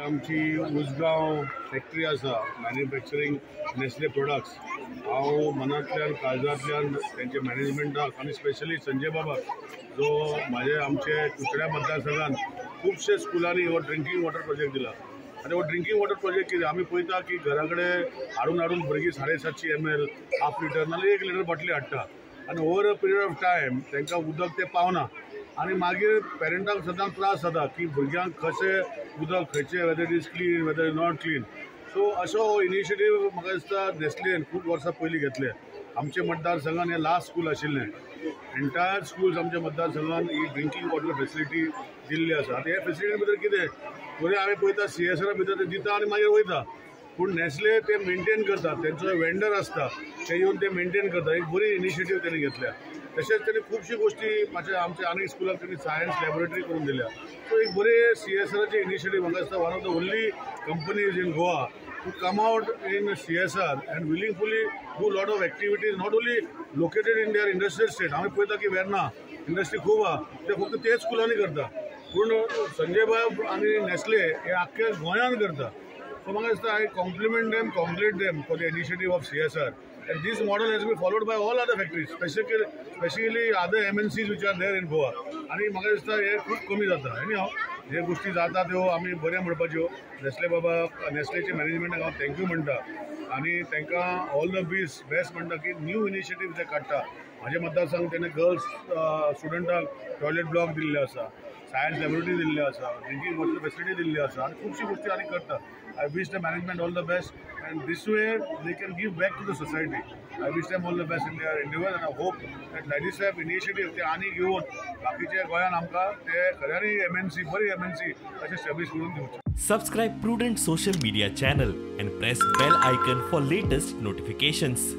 आमची उसगांव फॅक्टरी आसा manufacturing Nestle products. हांव मनांतल्यान काळजांतल्यान तेंचे मॅनेजमेंटाक आनी स्पेशली संजय बाबाक जो आमचे कुसड्या मतदारसंघात खुबशे स्कुलांनी हो ड्रिंकींग वॉटर प्रोजेक्ट दिला। आनी हो ड्रिंकींग वॉटर प्रोजेक्ट कितें आमी पळयता की घरा कडेन हाडून भुरगीं 750 ml हाफ लिटर नाजाल्यार 1 लिटर बाटली हाडटा आनी over a period of time तांकां उदक तें पावना आनी मागीर पेरंटांक सदां त्रास जाता की भुरग्यांक कशें उदक खंयचें whether it is clean whether is not clean. So असो हो इनिशिएटीव म्हाका दिसता नेस्लेन खूब वर्सां पयलीं घेतले। आमचे मतदारसंघान हें लास्ट स्कूल आशिल्लें। एंटायर स्कूल्स आमच्या मतदारसंघान ही ड्रिंकींग वॉटर फेसिलिटी दिल्ली आसा। आतां हे फेसिलिटी भितर कितें पयलीं आमी पळयता CSR भितर ते दिता आनी मागीर वयता, पूण नेस्ले ते मेंटेन करतात, तेंचो वेंडर आसता ते येवन ते मेंटेन करता। एक बरी इनिशिएटीव तेणी घेतल्या। तशेंच तेणी खुबशी गोश्टी आमच्या आनी स्कुलाक तेणी सायन्स लॅबोरेटरी करून दिल्या। सो एक बरे CSRचे इनिशिएटीव म्हाका दिसता one of the only companies in Goa who come out in CSR and willingly do lot of activities not only located in their industrial state। आमी पळयता की वेर्ना इंडस्ट्री खूब आहा ते फक्त तेच स्कुलांनी करता, पूण संजय बाब आनी नेस्ले हे आख्ख्या गोंयान करता। सो म्हाका दिसता I compliment them congrat them for the initiative of CSR and this model has been followed by all other factories, especially other MNCs which are there in Goa। आणि म्हाका दिसता हे खूब कमी जाता। एनी हांव जे गोष्टी जाता त्यो आमी बऱ्या म्हणपाच्यो। नेस्ले बाबा नेस्लेचे मॅनेजमेंटाक हांव थँक्यू म्हणटा आनी तांकां ऑल द बेस्ट म्हणटा की न्यू इनिशिएटीव ते काडटा। म्हाजे मतदारसंघ तेणे गर्ल्स स्टुडंटांक टॉयलेट ब्लॉक दिल्ले आसा, सायन्स लॅबोरेटरी दिल्ली आसा, ड्रिंकींग वॉटर फेसिलिटी दिल्ली आसा आनी खुबशी गोष्टी आनी करता। I wish the management all the best and this way they can give back to the society. I wish them all the best in their endeavor and I hope that this type initiative ते आनी घेवन बाकीच्या गोंयान आमकां ते खऱ्यांनी MNC बरी MNC अशें establish करून दिवचे। Subscribe Prudent social media channel and press bell icon for latest notifications.